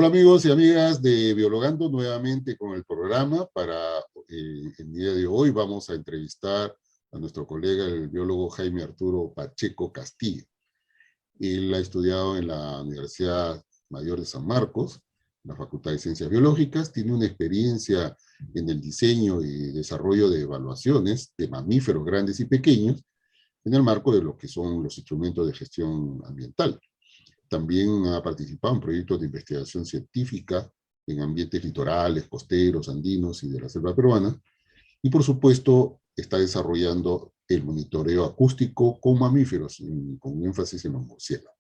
Hola amigos y amigas de Biologando, nuevamente con el programa. Para el día de hoy vamos a entrevistar a nuestro colega, el biólogo Jaime Arturo Pacheco Castillo. Él ha estudiado en la Universidad Mayor de San Marcos, en la Facultad de Ciencias Biológicas, tiene una experiencia en el diseño y desarrollo de evaluaciones de mamíferos grandes y pequeños en el marco de lo que son los instrumentos de gestión ambiental. También ha participado en proyectos de investigación científica en ambientes litorales, costeros, andinos y de la selva peruana. Y por supuesto está desarrollando el monitoreo acústico con mamíferos, con énfasis en los murciélagos,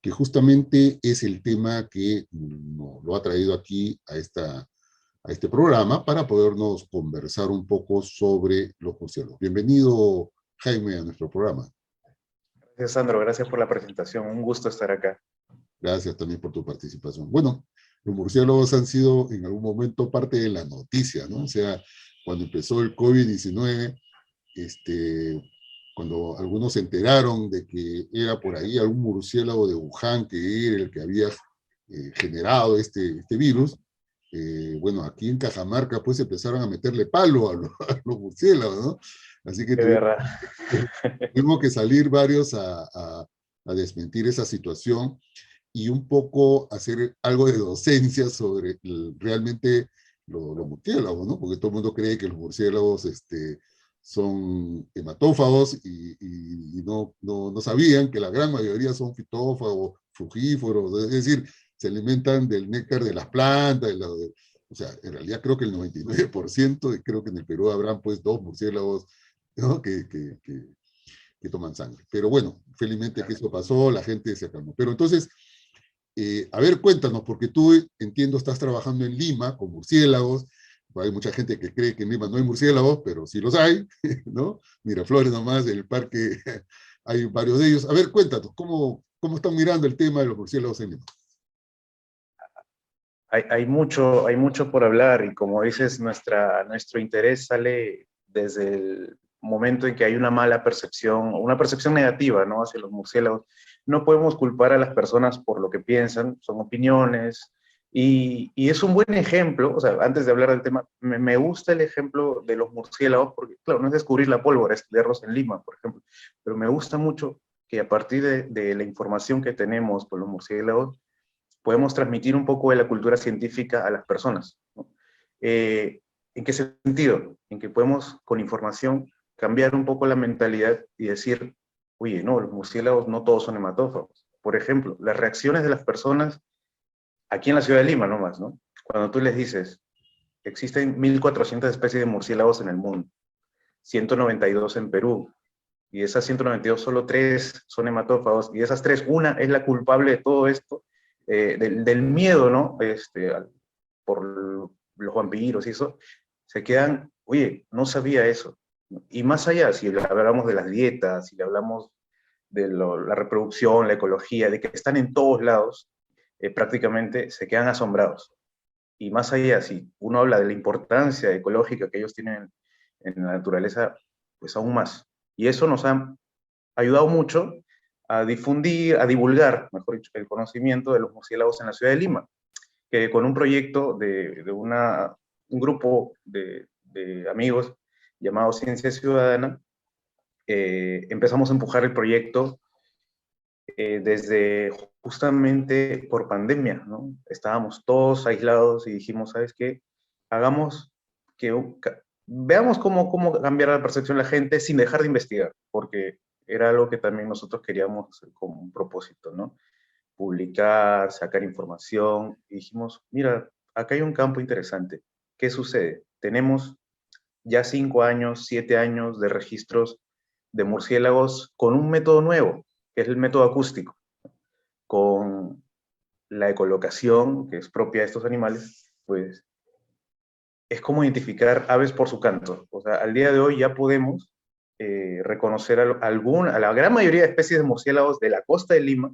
que justamente es el tema que lo ha traído aquí a este programa para podernos conversar un poco sobre los murciélagos. Bienvenido, Jaime, a nuestro programa. Gracias, Sandro. Gracias por la presentación. Un gusto estar acá. Gracias también por tu participación. Bueno, los murciélagos han sido en algún momento parte de la noticia, ¿no? O sea, cuando empezó el COVID-19, cuando algunos se enteraron de que era por ahí algún murciélago de Wuhan que era el que había generado este virus, bueno, aquí en Cajamarca pues empezaron a meterle palo a los murciélagos, ¿no? Así que De verdad. tuvimos que salir varios a desmentir esa situación y un poco hacer algo de docencia sobre realmente los murciélagos, ¿no? Porque todo el mundo cree que los murciélagos son hematófagos y no sabían que la gran mayoría son fitófagos, frugívoros, es decir, se alimentan del néctar de las plantas, o sea, en realidad creo que el 99%, y creo que en el Perú habrán pues 2 murciélagos, ¿no? que toman sangre. Pero bueno, felizmente que eso pasó, la gente se calmó. Pero entonces, a ver, cuéntanos, porque tú, entiendo, estás trabajando en Lima con murciélagos. Hay mucha gente que cree que en Lima no hay murciélagos, pero sí los hay, ¿no? Miraflores nomás, en el parque hay varios de ellos. A ver, cuéntanos, ¿cómo están mirando el tema de los murciélagos en Lima? Hay mucho por hablar y como dices, nuestro interés sale desde el momento en que hay una mala percepción, una percepción negativa, ¿no? Hacia los murciélagos. No podemos culpar a las personas por lo que piensan, son opiniones, y es un buen ejemplo, o sea, antes de hablar del tema, me gusta el ejemplo de los murciélagos, porque claro, no es descubrir la pólvora, es estudiarlos en Lima, por ejemplo, pero me gusta mucho que a partir de la información que tenemos por los murciélagos, podemos transmitir un poco de la cultura científica a las personas, ¿no? ¿En qué sentido? En que podemos, con información, cambiar un poco la mentalidad y decir, oye, no, los murciélagos no todos son hematófagos. Por ejemplo, las reacciones de las personas aquí en la ciudad de Lima nomás, ¿no? Cuando tú les dices, existen 1.400 especies de murciélagos en el mundo, 192 en Perú, y de esas 192 solo 3 son hematófagos, y de esas 3, una es la culpable de todo esto, del miedo, ¿no? Por los vampiros y eso, se quedan, oye, no sabía eso. Y más allá, si hablamos de las dietas, si hablamos de la reproducción, la ecología, de que están en todos lados, prácticamente se quedan asombrados. Y más allá, si uno habla de la importancia ecológica que ellos tienen en la naturaleza, pues aún más. Y eso nos ha ayudado mucho a difundir, a divulgar, mejor dicho, el conocimiento de los murciélagos en la ciudad de Lima, que con un proyecto de un grupo de amigos llamado Ciencia Ciudadana, empezamos a empujar el proyecto desde justamente por pandemia, ¿no? Estábamos todos aislados y dijimos, ¿sabes qué? Hagamos que, veamos cómo cambiar la percepción de la gente sin dejar de investigar, porque era algo que también nosotros queríamos hacer como un propósito, ¿no? Publicar, sacar información, y dijimos, mira, acá hay un campo interesante. ¿Qué sucede? Tenemos ya 5 años, 7 años de registros de murciélagos con un método nuevo, que es el método acústico, con la ecolocación, que es propia de estos animales, pues es como identificar aves por su canto. O sea, al día de hoy ya podemos reconocer a la gran mayoría de especies de murciélagos de la costa de Lima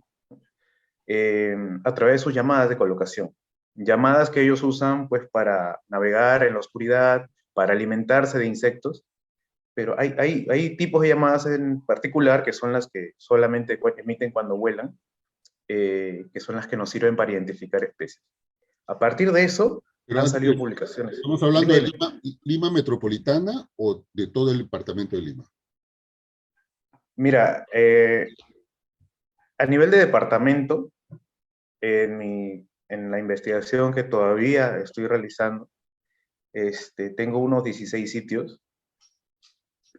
a través de sus llamadas de colocación. Llamadas que ellos usan pues para navegar en la oscuridad, para alimentarse de insectos, pero hay tipos de llamadas en particular que son las que solamente emiten cuando vuelan, que son las que nos sirven para identificar especies. A partir de eso Pero han antes salido publicaciones. ¿estamos hablando Dime, de dime. Lima metropolitana o de todo el departamento de Lima? Mira, a nivel de departamento, en la investigación que todavía estoy realizando, tengo unos 16 sitios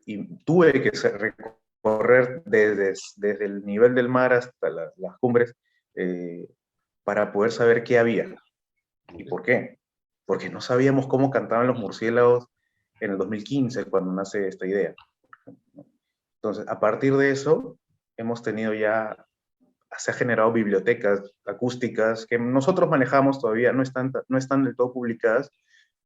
y tuve que recorrer desde el nivel del mar hasta las cumbres eh, para poder saber qué había y por qué. Porque no sabíamos cómo cantaban los murciélagos en el 2015, cuando nace esta idea. Entonces, a partir de eso, hemos tenido ya, se ha generado bibliotecas acústicas que nosotros manejamos todavía, no están del todo publicadas,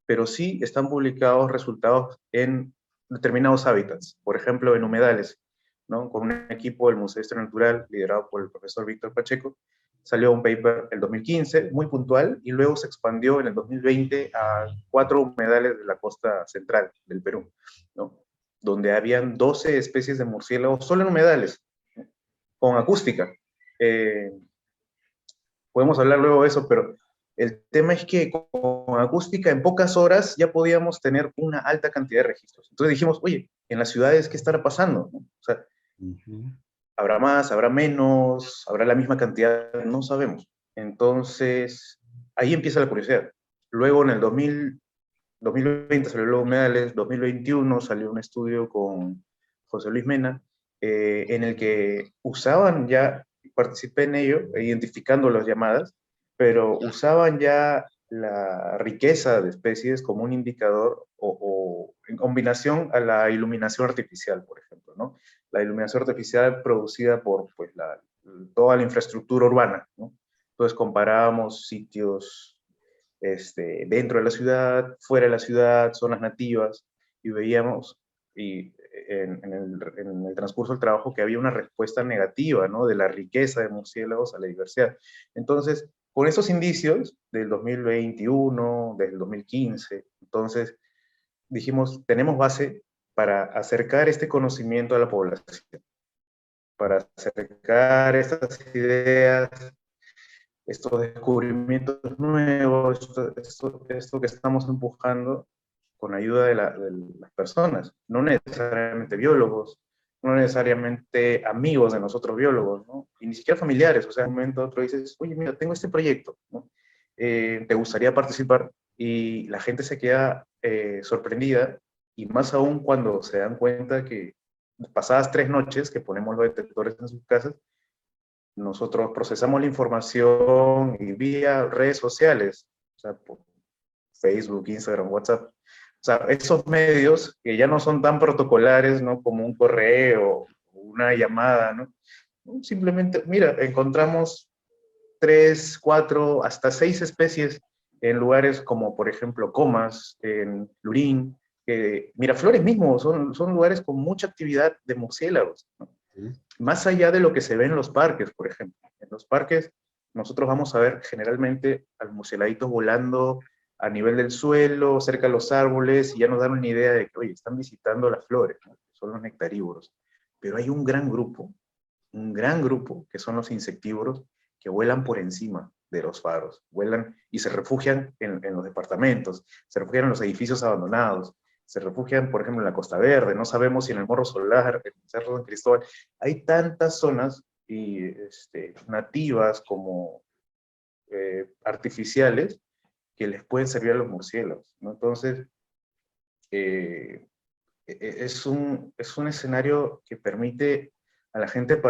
pero sí están publicados resultados en determinados hábitats, por ejemplo, en humedales, ¿no? Con un equipo del Museo de Historia Natural, liderado por el profesor Víctor Pacheco, salió un paper el 2015, muy puntual, y luego se expandió en el 2020 a 4 humedales de la costa central del Perú, ¿no? Donde habían 12 especies de murciélagos solo en humedales, ¿no? Con acústica. Eh, Podemos hablar luego de eso, pero el tema es que con acústica en pocas horas ya podíamos tener una alta cantidad de registros. Entonces dijimos, oye, en las ciudades, ¿qué estará pasando? O sea, ¿habrá más, habrá menos, habrá la misma cantidad? No sabemos. Entonces, ahí empieza la curiosidad. Luego en el 2020 salió Luego Humedales, 2021 salió un estudio con José Luis Mena, en el que usaban ya, participé en ello, identificando las llamadas, pero usaban ya la riqueza de especies como un indicador o en combinación a la iluminación artificial, por ejemplo, ¿no? La iluminación artificial producida por pues, toda la infraestructura urbana, ¿no? Entonces comparábamos sitios dentro de la ciudad, fuera de la ciudad, zonas nativas, y veíamos en el transcurso del trabajo que había una respuesta negativa, ¿no? De la riqueza de murciélagos a la diversidad. Entonces, con esos indicios del 2021, del 2015, entonces dijimos, tenemos base para acercar este conocimiento a la población, para acercar estas ideas, estos descubrimientos nuevos, esto que estamos empujando con ayuda de las personas, no necesariamente biólogos, no necesariamente amigos de nosotros biólogos, ¿no? Y ni siquiera familiares, o sea, en un momento a otro dices, oye, mira, tengo este proyecto, ¿no? ¿Te gustaría participar? Y la gente se queda sorprendida, y más aún cuando se dan cuenta que pasadas 3 noches que ponemos los detectores en sus casas, nosotros procesamos la información y vía redes sociales, o sea, por Facebook, Instagram, WhatsApp. O sea, esos medios que ya no son tan protocolares, ¿no? Como un correo, una llamada, ¿no? Simplemente, mira, encontramos 3, 4, hasta 6 especies en lugares como, por ejemplo, Comas, en Lurín, Miraflores mismo, son lugares con mucha actividad de murciélagos, ¿no? Más allá de lo que se ve en los parques, por ejemplo. En los parques nosotros vamos a ver generalmente a los murciélaguitos volando a nivel del suelo, cerca de los árboles, y ya nos dan una idea de que, oye, están visitando las flores, ¿no? Son los nectarívoros. Pero hay un gran grupo, que son los insectívoros, que vuelan por encima de los faros, vuelan y se refugian en los departamentos, se refugian en los edificios abandonados, se refugian, por ejemplo, en la Costa Verde, no sabemos si en el Morro Solar, en el Cerro San Cristóbal. Hay tantas zonas nativas como artificiales que les pueden servir a los murciélagos, ¿no? Entonces, es un escenario que permite a la gente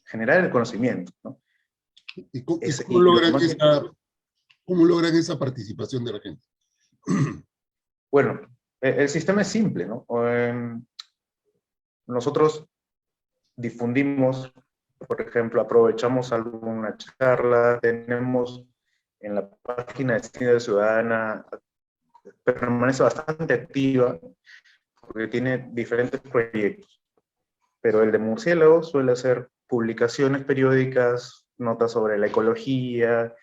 generar el conocimiento, ¿no? ¿Y Y lo que más cómo logran esa participación de la gente? bueno, el sistema es simple, ¿no? Nosotros difundimos, por ejemplo, aprovechamos alguna charla, tenemos en la página de Ciencia Ciudadana, permanece bastante activa, porque tiene diferentes proyectos, pero el de murciélagos suele hacer publicaciones periódicas, notas sobre la ecología,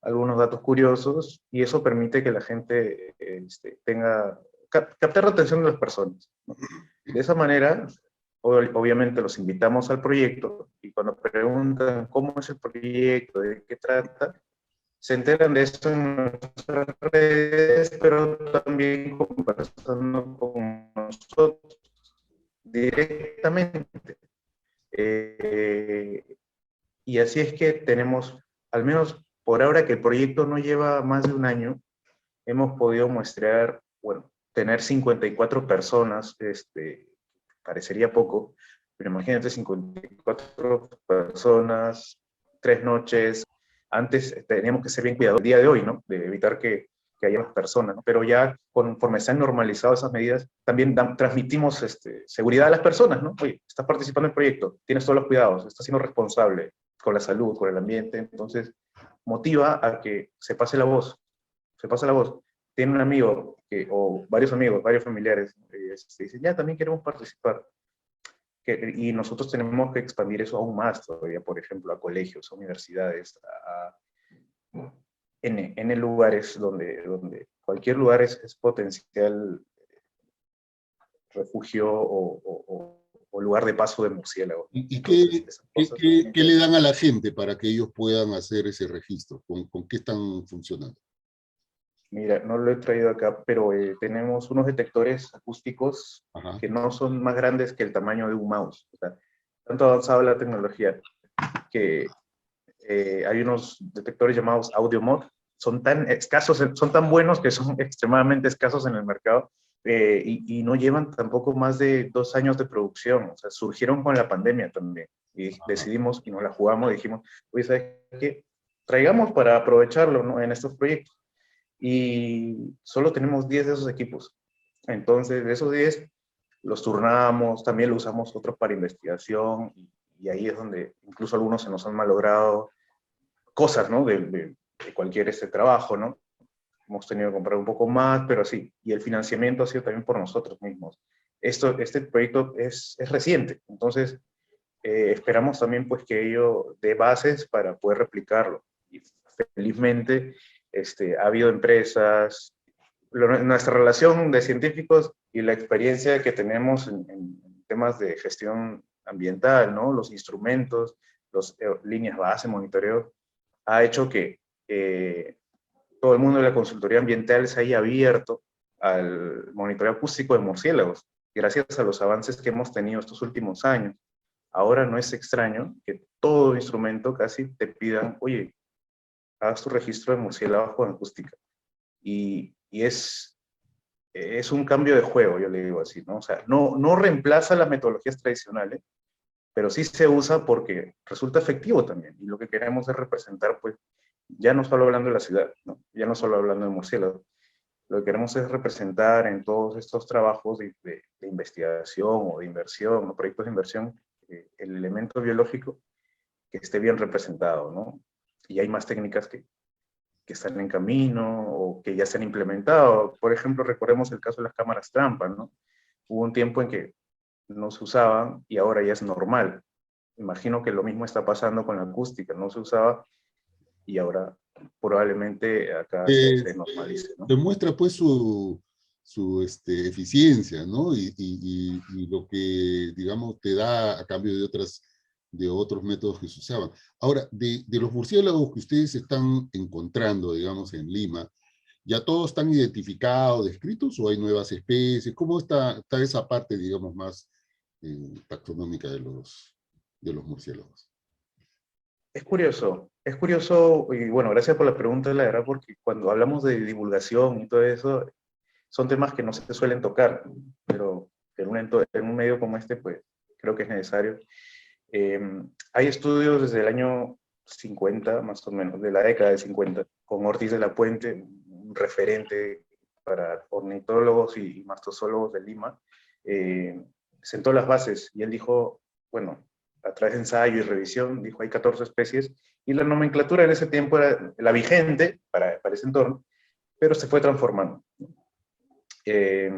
algunos datos curiosos, y eso permite que la gente captar la atención de las personas, ¿no? De esa manera, obviamente los invitamos al proyecto, y cuando preguntan cómo es el proyecto, de qué trata, se enteran de esto en nuestras redes, pero también conversando con nosotros directamente. Eh, y así es que tenemos, al menos por ahora que el proyecto no lleva más de un año, hemos podido muestrear, bueno, tener 54 personas, parecería poco, pero imagínate 54 personas, 3 noches. Antes teníamos que ser bien cuidadosos el día de hoy, ¿no? De evitar que haya más personas, ¿no? Pero ya conforme se han normalizado esas medidas, también transmitimos seguridad a las personas, ¿no? Oye, estás participando en el proyecto, tienes todos los cuidados, estás siendo responsable con la salud, con el ambiente, entonces motiva a que se pase la voz, se pasa la voz. Tiene un amigo, o varios amigos, varios familiares, dicen, ya también queremos participar. Y nosotros tenemos que expandir eso aún más todavía, por ejemplo, a colegios, a universidades, en lugares donde cualquier lugar es potencial refugio o lugar de paso de murciélagos. ¿Y Entonces, esas cosas también. qué le dan a la gente para que ellos puedan hacer ese registro? ¿Con qué están funcionando? Mira, no lo he traído acá, pero tenemos unos detectores acústicos Ajá. que no son más grandes que el tamaño de un mouse. O sea, tanto avanzada la tecnología que hay unos detectores llamados AudioMod. Son tan escasos, son tan buenos que son extremadamente escasos en el mercado y no llevan tampoco más de 2 años de producción. O sea, surgieron con la pandemia también. Y Ajá. decidimos y nos la jugamos y dijimos, oye, ¿sabes qué? Traigamos para aprovecharlo, ¿no? En estos proyectos y solo tenemos 10 de esos equipos. Entonces, de esos 10 los turnamos, también lo usamos otros para investigación y ahí es donde incluso algunos se nos han malogrado cosas, ¿no? De cualquier trabajo, ¿no? Hemos tenido que comprar un poco más, pero sí. Y el financiamiento ha sido también por nosotros mismos. Este proyecto es reciente, entonces esperamos también pues que ello dé bases para poder replicarlo. Y felizmente ha habido empresas, nuestra relación de científicos y la experiencia que tenemos en temas de gestión ambiental, ¿no? Los instrumentos, las líneas base, monitoreo, ha hecho que todo el mundo de la consultoría ambiental se haya abierto al monitoreo acústico de murciélagos, gracias a los avances que hemos tenido estos últimos años. Ahora no es extraño que todo instrumento casi te pidan, oye, haz tu registro de murciélagos con acústica. Y es un cambio de juego, yo le digo así, ¿no? O sea, no reemplaza las metodologías tradicionales, pero sí se usa porque resulta efectivo también. Y lo que queremos es representar, pues, ya no solo hablando de la ciudad, ¿no? Ya no solo hablando de murciélagos, lo que queremos es representar en todos estos trabajos de investigación o de inversión, o proyectos de inversión, el elemento biológico que esté bien representado, ¿no? Y hay más técnicas que están en camino o que ya se han implementado. Por ejemplo, recordemos el caso de las cámaras trampa, ¿no? Hubo un tiempo en que no se usaban y ahora ya es normal. Imagino que lo mismo está pasando con la acústica, no se usaba y ahora probablemente acá se normalice, ¿no? Demuestra pues su eficiencia, ¿no? Y lo que, digamos, te da a cambio de otros métodos que se usaban. Ahora, de los murciélagos que ustedes están encontrando, digamos, en Lima, ¿ya todos están identificados, descritos, o hay nuevas especies? ¿Cómo está esa parte, digamos, más taxonómica de los murciélagos? Es curioso, y bueno, gracias por la pregunta, la verdad, porque cuando hablamos de divulgación y todo eso, son temas que no se suelen tocar, pero en un medio como este, pues creo que es necesario. Eh, Hay estudios desde el año 50, más o menos, de la década de 50, con Ortiz de la Puente, un referente para ornitólogos y mastozólogos de Lima, sentó las bases y él dijo, bueno, a través de ensayo y revisión, dijo hay 14 especies y la nomenclatura en ese tiempo era la vigente para ese entorno, pero se fue transformando. Eh,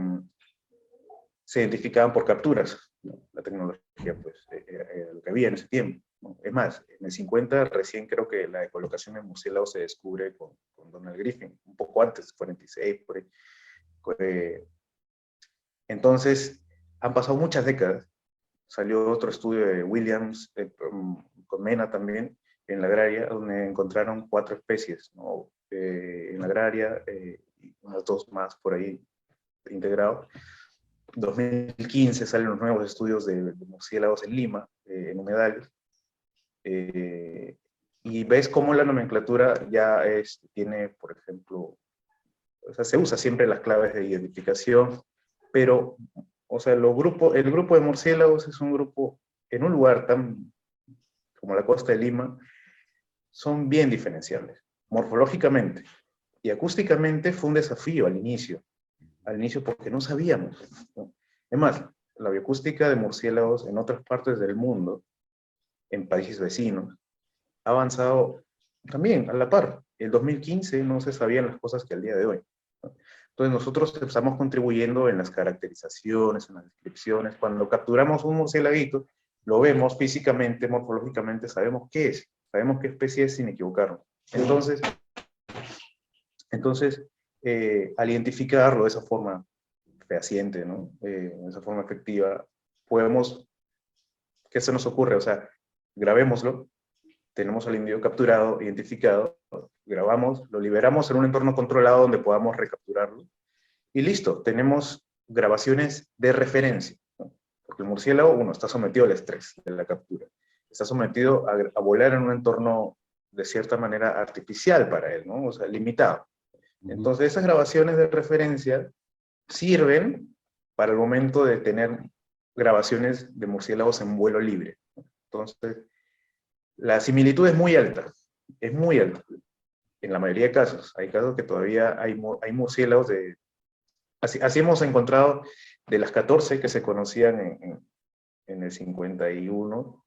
Se identificaban por capturas, ¿no? La tecnología, pues, era lo que había en ese tiempo, ¿no? Es más, en el 50 recién creo que la ecolocación de murciélagos se descubre con Donald Griffin, un poco antes, 46, por ahí. Entonces, han pasado muchas décadas. Salió otro estudio de Williams, con Mena también, en la agraria, donde encontraron 4 especies, ¿no? En la agraria, y unas 2 más por ahí integrado. 2015 salen los nuevos estudios de murciélagos en Lima, en humedales, y ves cómo la nomenclatura ya tiene, por ejemplo, o sea, se usa siempre las claves de identificación, pero, o sea, el grupo de murciélagos es un grupo, en un lugar tan como la costa de Lima, son bien diferenciables, morfológicamente. Y acústicamente fue un desafío al inicio porque no sabíamos, ¿no? Es más, la bioacústica de murciélagos en otras partes del mundo, en países vecinos, ha avanzado también a la par. En 2015 no se sabían las cosas que al día de hoy, ¿no? Entonces nosotros estamos contribuyendo en las caracterizaciones, en las descripciones. Cuando capturamos un murciélaguito, lo vemos físicamente, morfológicamente, sabemos qué es, sabemos qué especie es sin equivocarnos. Entonces al identificarlo de esa forma fehaciente, ¿no? De esa forma efectiva, podemos, ¿qué se nos ocurre? O sea, grabémoslo, tenemos al individuo capturado, identificado, grabamos, lo liberamos en un entorno controlado donde podamos recapturarlo, y listo, tenemos grabaciones de referencia, ¿no? Porque el murciélago, uno, está sometido al estrés de la captura, está sometido a volar en un entorno de cierta manera artificial para él, ¿no? O sea, limitado. Entonces, esas grabaciones de referencia sirven para el momento de tener grabaciones de murciélagos en vuelo libre. Entonces, la similitud es muy alta, en la mayoría de casos. Hay casos que todavía hay murciélagos de... Así hemos encontrado de las 14 que se conocían en el 51,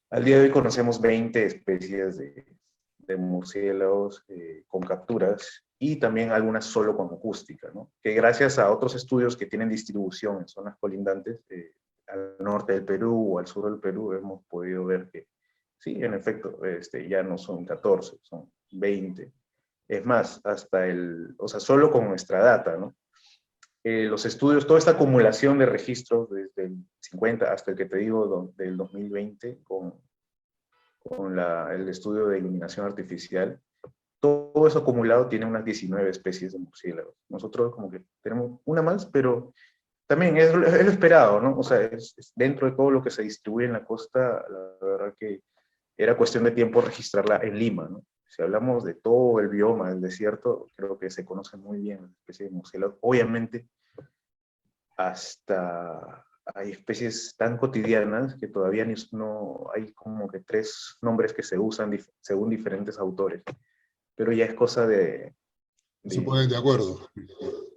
al día de hoy conocemos 20 especies de murciélagos con capturas, y también algunas solo con acústica, ¿no? Que gracias a otros estudios que tienen distribución en zonas colindantes, al norte del Perú o al sur del Perú, hemos podido ver que sí, en efecto, ya no son 14, son 20. Es más, o sea, solo con nuestra data, ¿no? Los estudios, toda esta acumulación de registros desde el 50 hasta el que te digo del 2020, con el estudio de iluminación artificial, todo eso acumulado tiene unas 19 especies de murciélagos. Nosotros como que tenemos una más, pero también es lo esperado, ¿no? O sea, es dentro de todo lo que se distribuye en la costa, la verdad que era cuestión de tiempo registrarla en Lima, ¿no? Si hablamos de todo el bioma del desierto, creo que se conoce muy bien las especies de murciélagos. Obviamente, hasta hay especies tan cotidianas que todavía no hay como que 3 nombres que se usan según diferentes autores. Pero ya es cosa Se ponen de acuerdo.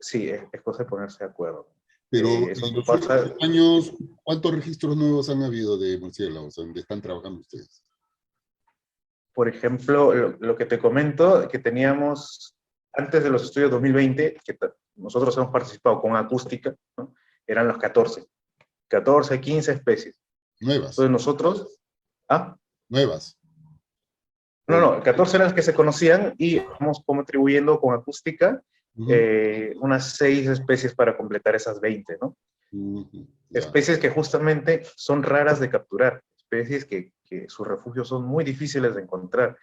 sí, es cosa de ponerse de acuerdo. Pero Eso en los pasa, últimos años, ¿cuántos registros nuevos han habido de murciélagos? ¿Dónde están trabajando ustedes? por ejemplo, lo que te comento, que teníamos antes de los estudios 2020, que nosotros hemos participado con acústica, ¿no? Eran los 14, 15 especies. Nuevas. Entonces nosotros, ¿ah? Nuevas. No, 14 eran las que se conocían, y vamos contribuyendo con acústica Ujú, unas 6 especies para completar esas 20, ¿no? ujú, ya. Especies que justamente son raras de capturar, especies que sus refugios son muy difíciles de encontrar.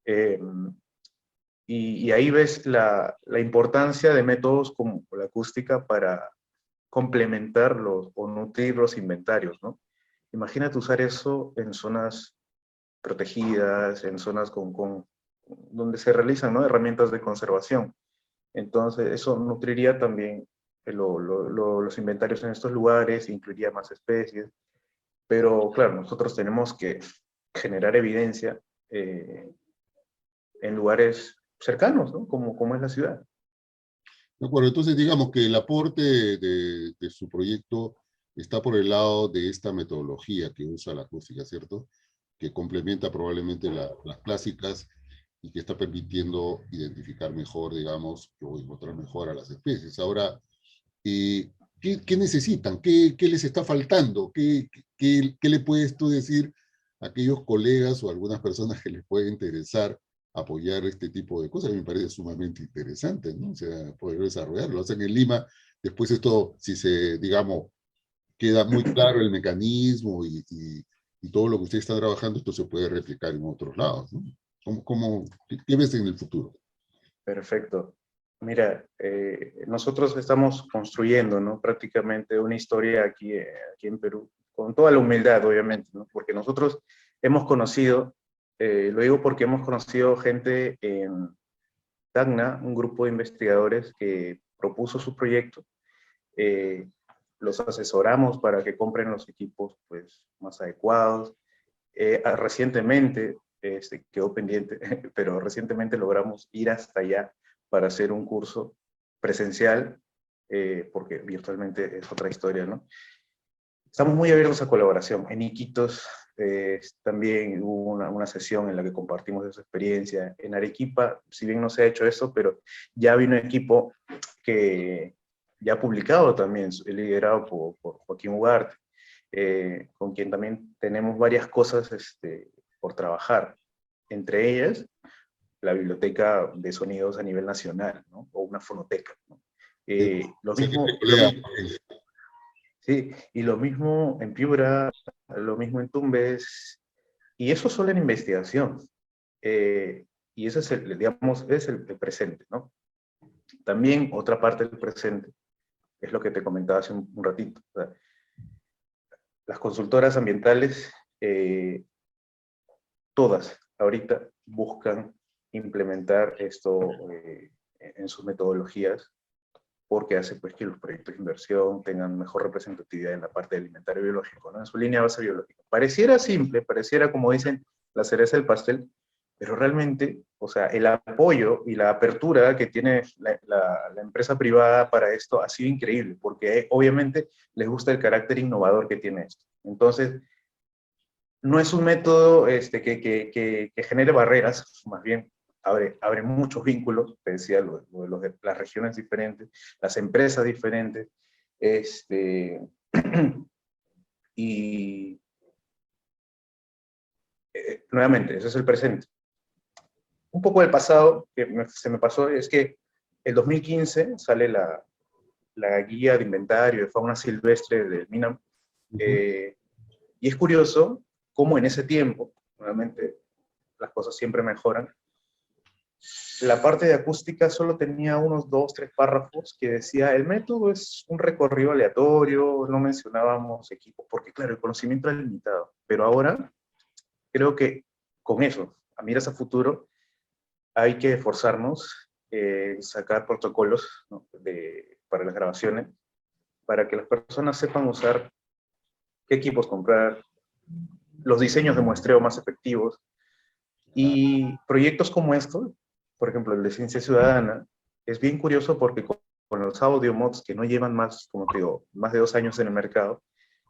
Eh, y ahí ves la importancia de métodos como la acústica para complementar o nutrir los inventarios, ¿no? Imagínate usar eso en zonas protegidas, en zonas donde se realizan, ¿no?, herramientas de conservación. Entonces, eso nutriría también los inventarios en estos lugares, incluiría más especies, pero claro, nosotros tenemos que generar evidencia en lugares cercanos, ¿no? Como es la ciudad. De acuerdo, entonces digamos que el aporte de su proyecto está por el lado de esta metodología que usa la acústica, ¿cierto? Que complementa probablemente las clásicas y que está permitiendo identificar mejor, digamos, o encontrar mejor a las especies. Ahora, ¿qué necesitan? ¿Qué les está faltando? ¿Qué le puedes tú decir a aquellos colegas o a algunas personas que les puede interesar apoyar este tipo de cosas? A mí me parece sumamente interesante, ¿no? O sea, poder desarrollarlo. Lo hacen en Lima, después esto, si se, digamos, queda muy claro el mecanismo y y todo lo que ustedes están trabajando, esto se puede replicar en otros lados, ¿no? ¿Qué ves en el futuro? Perfecto. Mira, nosotros estamos construyendo, ¿no? Prácticamente una historia aquí en Perú, con toda la humildad, obviamente, ¿no? Porque nosotros hemos conocido, lo digo porque hemos conocido gente en Tacna, un grupo de investigadores que propuso su proyecto, eh, los asesoramos para que compren los equipos pues, más adecuados. Recientemente, quedó pendiente, pero recientemente logramos ir hasta allá para hacer un curso presencial, porque virtualmente es otra historia, ¿no? Estamos muy abiertos a colaboración. En Iquitos también hubo una sesión en la que compartimos esa experiencia. En Arequipa, si bien no se ha hecho eso, pero ya había un equipo que ya ha publicado también, liderado por Joaquín Ugarte, con quien también tenemos varias cosas por trabajar. Entre ellas, la biblioteca de sonidos a nivel nacional, ¿no? O una fonoteca, ¿no? Lo mismo, sí, y lo mismo en Piura, lo mismo en Tumbes, y eso solo en investigación. Y ese es digamos, es el presente, ¿no? También otra parte del presente es lo que te comentaba hace un ratito. O sea, las consultoras ambientales, todas ahorita buscan implementar esto en sus metodologías, porque hace pues, que los proyectos de inversión tengan mejor representatividad en la parte de alimentario biológico, ¿no? En su línea de base biológica. Pareciera simple, pareciera, como dicen, la cereza del pastel, pero realmente, o sea, el apoyo y la apertura que tiene la empresa privada para esto ha sido increíble, porque obviamente les gusta el carácter innovador que tiene esto. Entonces, no es un método que genere barreras, más bien abre muchos vínculos, te decía, de las regiones diferentes, las empresas diferentes, y nuevamente, ese es el presente. Un poco del pasado que se me pasó es que el 2015 sale la guía de inventario de fauna silvestre del MINAM, y es curioso cómo en ese tiempo, nuevamente, las cosas siempre mejoran. La parte de acústica solo tenía unos 2, 3 párrafos que decía, el método es un recorrido aleatorio, no mencionábamos equipos, porque claro, el conocimiento era limitado. Pero ahora creo que con eso, a miras a futuro, hay que esforzarnos, sacar protocolos, ¿no? Para las grabaciones, para que las personas sepan usar qué equipos comprar, los diseños de muestreo más efectivos, y proyectos como estos, por ejemplo, el de Ciencia Ciudadana, es bien curioso porque con los audio mods que no llevan más, como te digo, más de 2 años en el mercado,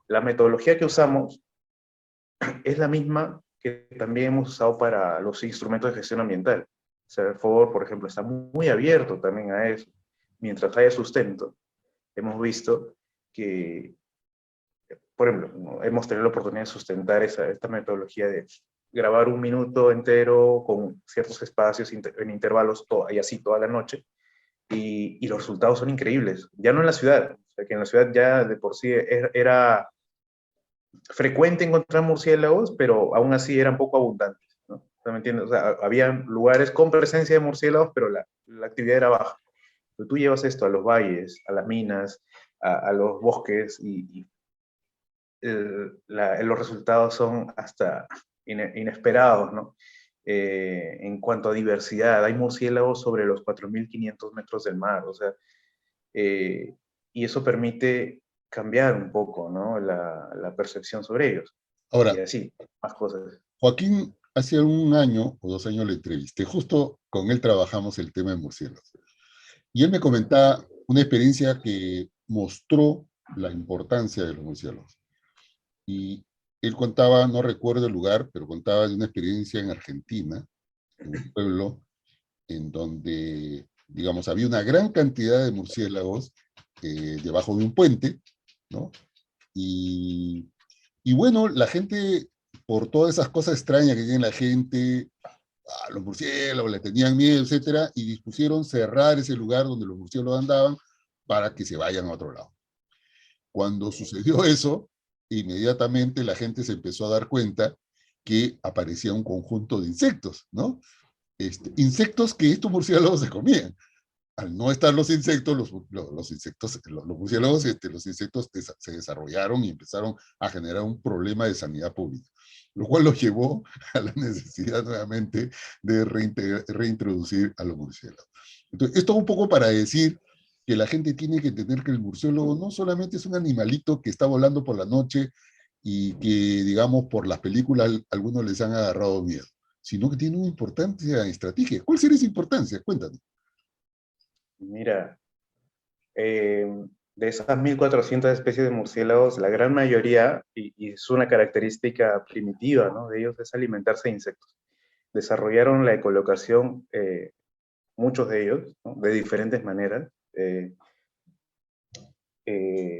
la metodología que usamos es la misma que también hemos usado para los instrumentos de gestión ambiental. Serfor, por ejemplo, está muy abierto también a eso. Mientras haya sustento, hemos visto que, por ejemplo, ¿no? Hemos tenido la oportunidad de sustentar esta metodología de grabar 1 minuto entero con ciertos espacios en intervalos y así toda la noche, y los resultados son increíbles. Ya no en la ciudad, o sea, que en la ciudad ya de por sí era frecuente encontrar murciélagos, pero aún así eran poco abundantes, ¿no? ¿Me entiendes? O sea, había lugares con presencia de murciélagos, pero la actividad era baja. Pero tú llevas esto a los valles, a las minas, a los bosques, y los resultados son hasta inesperados, ¿no? En cuanto a diversidad, hay murciélagos sobre los 4.500 metros del mar, o sea, y eso permite cambiar un poco, ¿no? La percepción sobre ellos. Y Ahora, así, más cosas. Joaquín, hace 1 año o 2 años le entrevisté, justo con él trabajamos el tema de murciélagos. Y él me comentaba una experiencia que mostró la importancia de los murciélagos. Y él contaba, no recuerdo el lugar, pero contaba de una experiencia en Argentina, en un pueblo en donde, digamos, había una gran cantidad de murciélagos debajo de un puente, ¿no? Y, y bueno, la gente, por todas esas cosas extrañas que tiene la gente, a los murciélagos le tenían miedo, etcétera, y dispusieron cerrar ese lugar donde los murciélagos andaban para que se vayan a otro lado. Cuando sucedió eso, inmediatamente la gente se empezó a dar cuenta que aparecía un conjunto de insectos, ¿no? Insectos que estos murciélagos se comían. Al no estar los insectos, los insectos, los murciélagos, los insectos se desarrollaron y empezaron a generar un problema de sanidad pública, lo cual los llevó a la necesidad nuevamente de reintroducir a los murciélagos. Entonces, esto un poco para decir que la gente tiene que entender que el murciélago no solamente es un animalito que está volando por la noche y que, digamos, por las películas algunos les han agarrado miedo, sino que tiene una importancia estratégica. ¿Cuál sería esa importancia? Cuéntanos. Mira, de esas 1.400 especies de murciélagos, la gran mayoría, y es una característica primitiva, ¿no?, de ellos, es alimentarse de insectos. Desarrollaron la ecolocación, muchos de ellos, ¿no?, de diferentes maneras,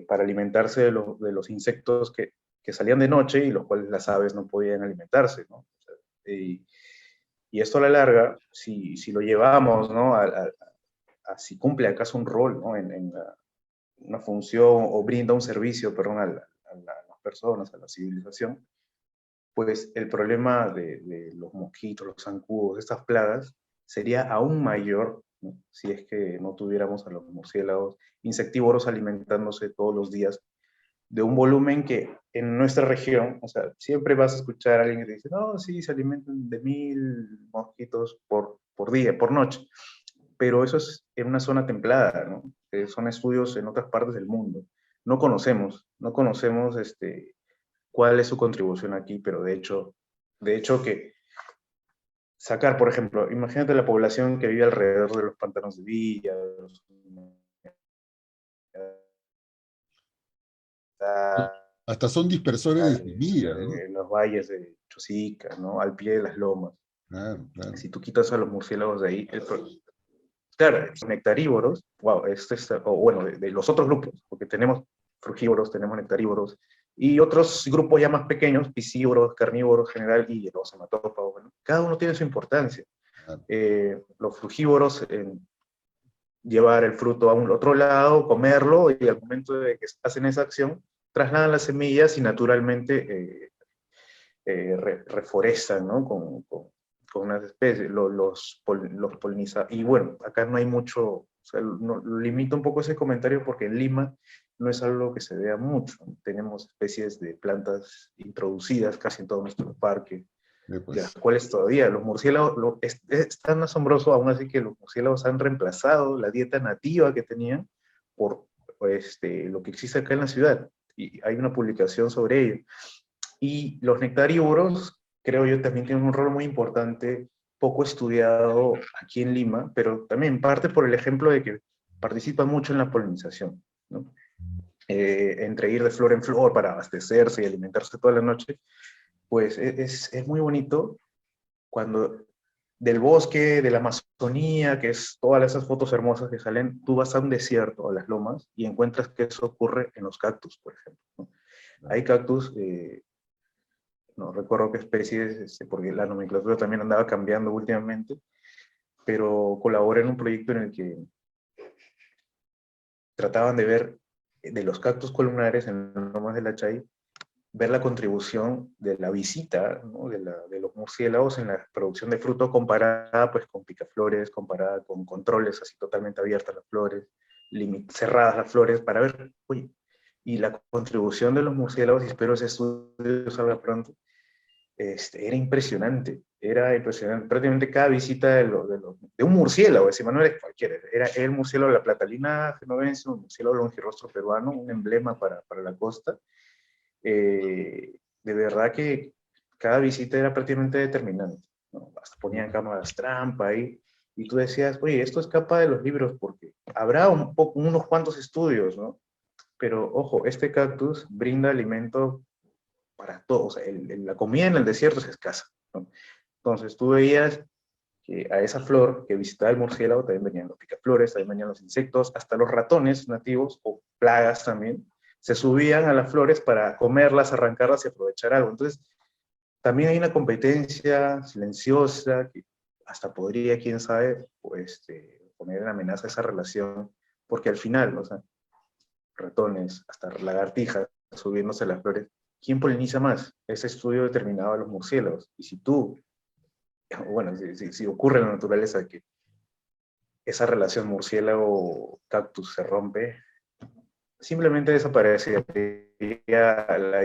para alimentarse de los insectos que salían de noche y los cuales las aves no podían alimentarse, ¿no? O sea, y esto a la larga, si lo llevamos, ¿no?, a si cumple acaso un rol, ¿no?, en una función o brinda un servicio, perdón, las personas, a la civilización, pues el problema de los mosquitos, los zancudos, estas plagas, sería aún mayor, ¿no?, si es que no tuviéramos a los murciélagos insectívoros alimentándose todos los días de un volumen que en nuestra región, o sea, siempre vas a escuchar a alguien que te dice, no, sí, se alimentan de 1.000 mosquitos por día, por noche, pero eso es en una zona templada, ¿no? Son estudios en otras partes del mundo. No conocemos cuál es su contribución aquí, pero de hecho que sacar, por ejemplo, imagínate la población que vive alrededor de los pantanos de Villa, de los, Hasta son dispersores de semillas, ¿no? en los valles de Chosica, ¿no?, al pie de las lomas. Claro, claro. Si tú quitas a los murciélagos de ahí, claro, los nectarívoros, wow, o bueno, de los otros grupos, porque tenemos frugívoros, tenemos nectarívoros, y otros grupos ya más pequeños, piscívoros, carnívoros general, y los hematófagos, bueno, cada uno tiene su importancia. Claro. Los frugívoros, llevar el fruto a un otro lado, comerlo, y al momento de que hacen esa acción, trasladan las semillas y naturalmente reforestan, ¿no?, con unas especies, los polinizan. Y bueno, acá no hay mucho, o sea, lo limito un poco ese comentario porque en Lima no es algo que se vea mucho. Tenemos especies de plantas introducidas casi en todo nuestro parque, de las Pues, cuales todavía los murciélagos, es tan asombroso aún así que los murciélagos han reemplazado la dieta nativa que tenían por lo que existe acá en la ciudad. Y hay una publicación sobre ello. Y los nectarívoros, creo yo, también tienen un rol muy importante, poco estudiado aquí en Lima, pero también parte por el ejemplo de que participan mucho en la polinización, ¿no? Entre ir de flor en flor para abastecerse y alimentarse toda la noche, pues es muy bonito cuando del bosque, de la Amazonía, que es todas esas fotos hermosas que salen, tú vas a un desierto, a las lomas, y encuentras que eso ocurre en los cactus, por ejemplo, ¿no? Hay cactus, no recuerdo qué especies, porque la nomenclatura también andaba cambiando últimamente, pero colaboré en un proyecto en el que trataban de ver de los cactus columnares en Lomas de la Chay, ver la contribución de la visita, ¿no?, de los murciélagos en la producción de fruto comparada pues con picaflores, comparada con controles así totalmente abiertas las flores, cerradas las flores, para ver, oye, y la contribución de los murciélagos, y espero ese estudio salga pronto, era impresionante. Prácticamente cada visita de un murciélago, ese no era cualquiera, era el murciélago de la platalina genovense, un murciélago longirostro peruano, un emblema para la costa. De verdad que cada visita era prácticamente determinante, ¿no? Hasta ponían cámaras trampa ahí, y tú decías, oye, esto escapa de los libros, porque habrá unos cuantos estudios, ¿no? Pero ojo, este cactus brinda alimento para todos. O sea, la comida en el desierto es escasa, ¿no? Entonces tú veías que a esa flor que visitaba el murciélago también venían los picaflores, también venían los insectos, hasta los ratones nativos o plagas también, se subían a las flores para comerlas, arrancarlas y aprovechar algo. Entonces, también hay una competencia silenciosa que hasta podría, quién sabe, pues, poner en amenaza esa relación, porque al final, o sea, ratones, hasta lagartijas, subiéndose las flores, ¿quién poliniza más? Ese estudio determinaba a los murciélagos. Y si tú, bueno, si ocurre en la naturaleza que esa relación murciélago-cactus se rompe, simplemente desaparecería la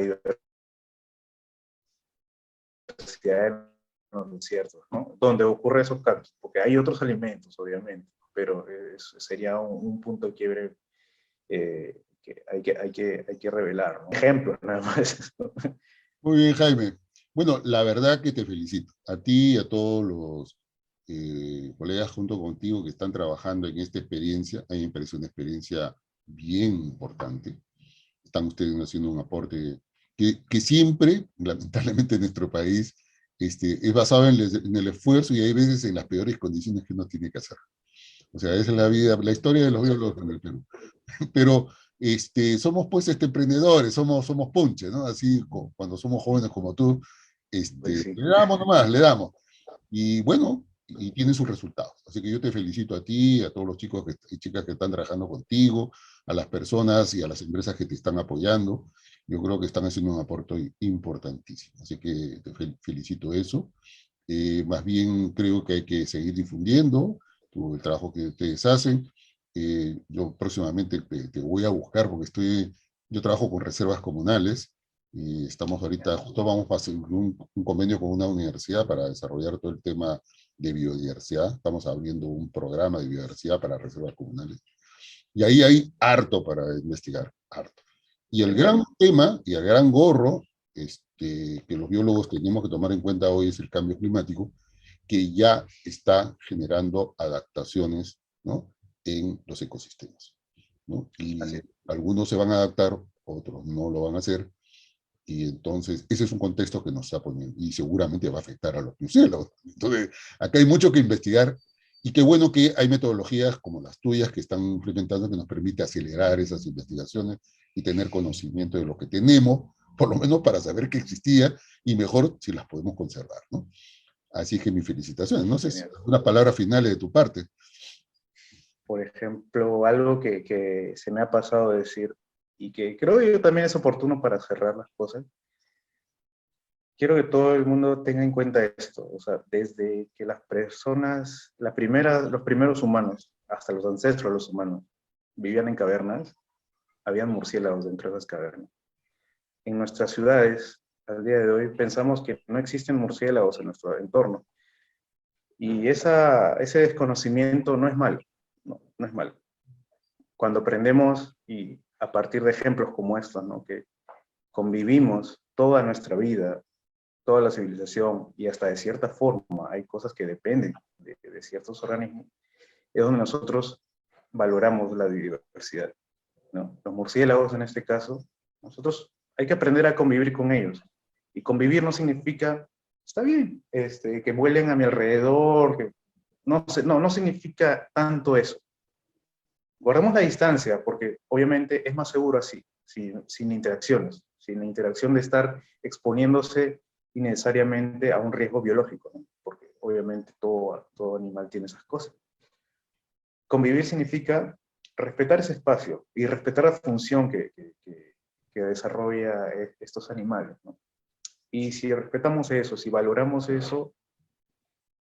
diversidad de los desiertos, ¿no? Donde ocurre esos cactus, porque hay otros alimentos, obviamente, pero sería un punto de quiebre que hay que revelar, ¿no? Ejemplos, nada más. Muy bien, Jaime. Bueno, la verdad que te felicito. A ti y a todos los colegas junto contigo que están trabajando en esta experiencia. A mí me parece una experiencia bien importante. Están ustedes haciendo un aporte que siempre, lamentablemente en nuestro país, es basado en el esfuerzo y hay veces en las peores condiciones que uno tiene que hacer. O sea, esa es la vida, la historia de los biólogos en el Perú. Pero somos pues emprendedores, somos punches, ¿no? Así cuando somos jóvenes como tú, Pues sí. le damos nomás, le damos. Y bueno, y tienen sus resultados. Así que yo te felicito a ti, a todos los chicos y chicas que están trabajando contigo, a las personas y a las empresas que te están apoyando. Yo creo que están haciendo un aporte importantísimo. Así que te felicito eso. Más bien creo que hay que seguir difundiendo el trabajo que ustedes hacen. Yo próximamente te voy a buscar porque yo trabajo con reservas comunales y estamos ahorita, justo vamos a hacer un convenio con una universidad para desarrollar todo el tema de biodiversidad. Estamos abriendo un programa de biodiversidad para reservas comunales. Y ahí hay harto para investigar, harto. Y el gran tema y el gran gorro que los biólogos tenemos que tomar en cuenta hoy es el cambio climático, que ya está generando adaptaciones, ¿no?, en los ecosistemas, ¿no? Y algunos se van a adaptar, otros no lo van a hacer, y entonces ese es un contexto que nos está poniendo, y seguramente va a afectar a los murciélagos. Entonces, acá hay mucho que investigar, y qué bueno que hay metodologías como las tuyas que están implementando que nos permite acelerar esas investigaciones y tener conocimiento de lo que tenemos, por lo menos para saber que existía, y mejor si las podemos conservar, ¿no? Así que mis felicitaciones. No sé si unas palabras finales de tu parte. Por ejemplo, algo que se me ha pasado de decir y que creo yo también es oportuno para cerrar las cosas. Quiero que todo el mundo tenga en cuenta esto, o sea, desde que las personas, los primeros humanos, hasta los ancestros de los humanos, vivían en cavernas, habían murciélagos dentro de esas cavernas. En nuestras ciudades, al día de hoy, pensamos que no existen murciélagos en nuestro entorno. Y ese desconocimiento no es malo, no es malo. Cuando aprendemos, y a partir de ejemplos como estos, ¿no?, que convivimos toda nuestra vida, toda la civilización, y hasta de cierta forma hay cosas que dependen de ciertos organismos, es donde nosotros valoramos la biodiversidad, ¿no? Los murciélagos, en este caso, nosotros hay que aprender a convivir con ellos. Y convivir no significa, está bien, que vuelen a mi alrededor, que no significa tanto eso. Guardamos la distancia porque obviamente es más seguro así, sin interacciones, sin la interacción de estar exponiéndose innecesariamente a un riesgo biológico, ¿no? Porque obviamente todo animal tiene esas cosas. Convivir significa respetar ese espacio y respetar la función que desarrolla estos animales, ¿no? Y si respetamos eso, si valoramos eso,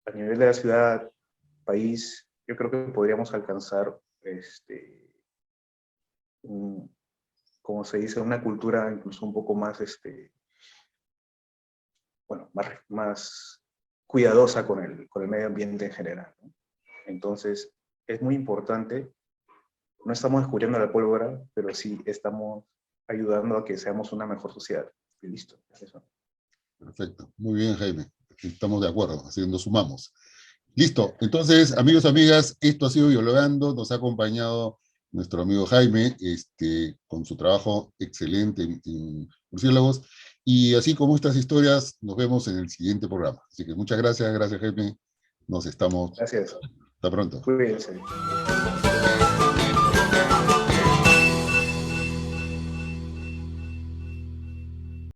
a nivel de la ciudad, país, yo creo que podríamos alcanzar, como se dice, una cultura incluso un poco más, bueno, más cuidadosa con el medio ambiente en general, ¿no? Entonces, es muy importante, no estamos descubriendo la pólvora, pero sí estamos ayudando a que seamos una mejor sociedad. Y listo, es eso. Perfecto, muy bien, Jaime. Estamos de acuerdo, así nos sumamos. Listo, entonces, amigos, amigas, esto ha sido Biologando, nos ha acompañado nuestro amigo Jaime, con su trabajo excelente en murciélagos, y así como estas historias, nos vemos en el siguiente programa. Así que muchas gracias Jaime, nos estamos... Gracias. Hasta pronto. Cuídense.